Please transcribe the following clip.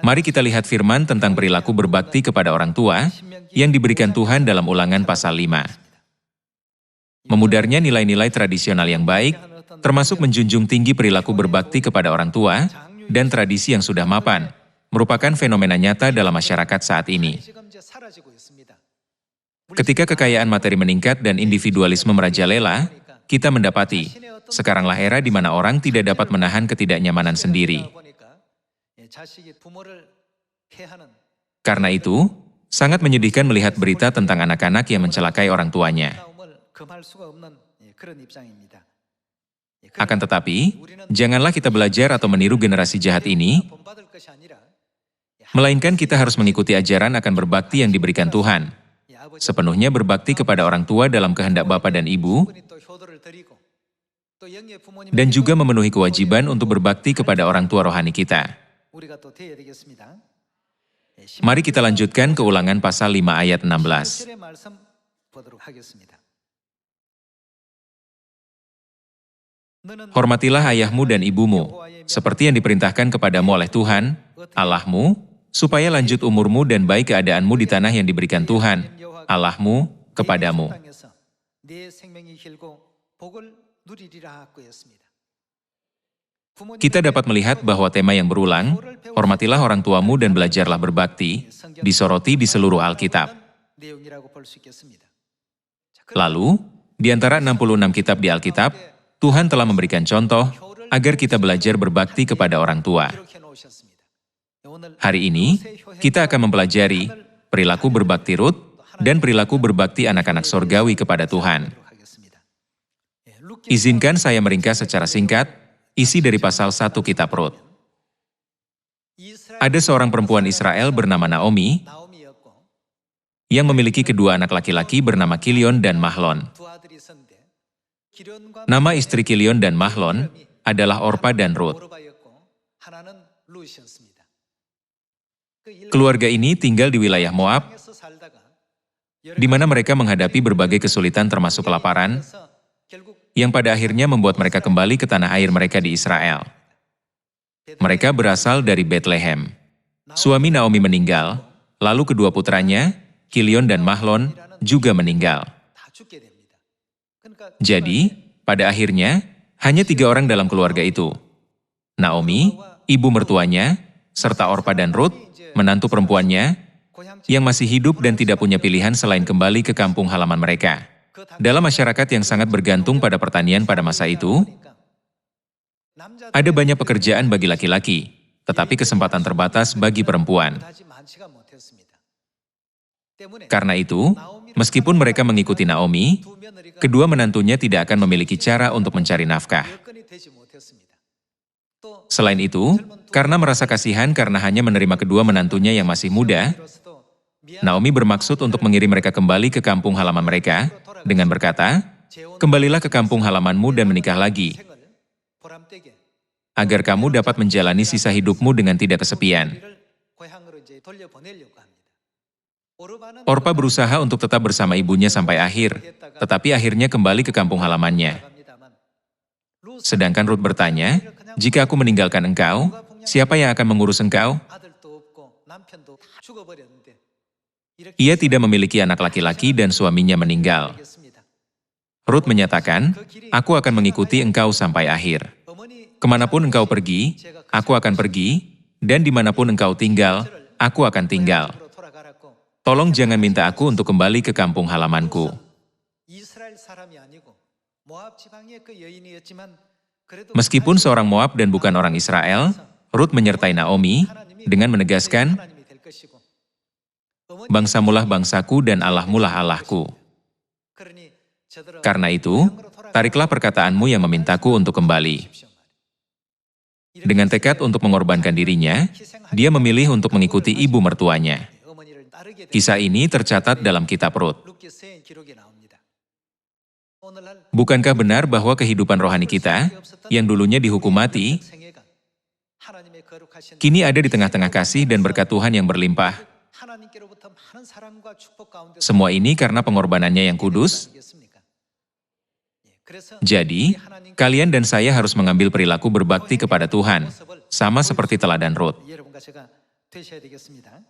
Mari kita lihat firman tentang perilaku berbakti kepada orang tua yang diberikan Tuhan dalam Ulangan pasal 5. Memudarnya nilai-nilai tradisional yang baik, termasuk menjunjung tinggi perilaku berbakti kepada orang tua, dan tradisi yang sudah mapan, merupakan fenomena nyata dalam masyarakat saat ini. Ketika kekayaan materi meningkat dan individualisme merajalela, kita mendapati, sekaranglah era di mana orang tidak dapat menahan ketidaknyamanan sendiri. Karena itu, sangat menyedihkan melihat berita tentang anak-anak yang mencelakai orang tuanya. Akan tetapi, janganlah kita belajar atau meniru generasi jahat ini, melainkan kita harus mengikuti ajaran akan berbakti yang diberikan Tuhan. Sepenuhnya berbakti kepada orang tua dalam kehendak Bapa dan Ibu, dan juga memenuhi kewajiban untuk berbakti kepada orang tua rohani kita. Mari kita lanjutkan ke Ulangan pasal 5 ayat 16. Hormatilah ayahmu dan ibumu, seperti yang diperintahkan kepadamu oleh Tuhan, Allahmu, supaya lanjut umurmu dan baik keadaanmu di tanah yang diberikan Tuhan, Allahmu, kepadamu. Kita dapat melihat bahwa tema yang berulang, hormatilah orang tuamu dan belajarlah berbakti, disoroti di seluruh Alkitab. Lalu, di antara 66 kitab di Alkitab, Tuhan telah memberikan contoh agar kita belajar berbakti kepada orang tua. Hari ini, kita akan mempelajari perilaku berbakti Rut dan perilaku berbakti anak-anak sorgawi kepada Tuhan. Izinkan saya meringkas secara singkat isi dari pasal 1 kitab Rut. Ada seorang perempuan Israel bernama Naomi yang memiliki kedua anak laki-laki bernama Kilion dan Mahlon. Nama istri Kilion dan Mahlon adalah Orpa dan Rut. Keluarga ini tinggal di wilayah Moab, di mana mereka menghadapi berbagai kesulitan termasuk kelaparan, yang pada akhirnya membuat mereka kembali ke tanah air mereka di Israel. Mereka berasal dari Bethlehem. Suami Naomi meninggal, lalu kedua putranya, Kilion dan Mahlon, juga meninggal. Jadi, pada akhirnya, hanya 3 orang dalam keluarga itu. Naomi, ibu mertuanya, serta Orpa dan Rut, menantu perempuannya, yang masih hidup dan tidak punya pilihan selain kembali ke kampung halaman mereka. Dalam masyarakat yang sangat bergantung pada pertanian pada masa itu, ada banyak pekerjaan bagi laki-laki, tetapi kesempatan terbatas bagi perempuan. Karena itu, meskipun mereka mengikuti Naomi, kedua menantunya tidak akan memiliki cara untuk mencari nafkah. Selain itu, karena merasa kasihan karena hanya menerima kedua menantunya yang masih muda, Naomi bermaksud untuk mengirim mereka kembali ke kampung halaman mereka, dengan berkata, "Kembalilah ke kampung halamanmu dan menikah lagi, agar kamu dapat menjalani sisa hidupmu dengan tidak kesepian." Orpa berusaha untuk tetap bersama ibunya sampai akhir, tetapi akhirnya kembali ke kampung halamannya. Sedangkan Rut bertanya, "Jika aku meninggalkan engkau, siapa yang akan mengurus engkau?" Ia tidak memiliki anak laki-laki dan suaminya meninggal. Rut menyatakan, "Aku akan mengikuti engkau sampai akhir. Kemanapun engkau pergi, aku akan pergi, dan dimanapun engkau tinggal, aku akan tinggal. Tolong jangan minta aku untuk kembali ke kampung halamanku." Meskipun seorang Moab dan bukan orang Israel, Rut menyertai Naomi dengan menegaskan, "Bangsamulah bangsaku dan Allahmulah Allahku." Karena itu, tariklah perkataanmu yang memintaku untuk kembali. Dengan tekad untuk mengorbankan dirinya, dia memilih untuk mengikuti ibu mertuanya. Kisah ini tercatat dalam kitab Rut. Bukankah benar bahwa kehidupan rohani kita, yang dulunya dihukum mati, kini ada di tengah-tengah kasih dan berkat Tuhan yang berlimpah? Semua ini karena pengorbanannya yang kudus. Jadi, kalian dan saya harus mengambil perilaku berbakti kepada Tuhan, sama seperti teladan Rut. 되셔야 되겠습니다.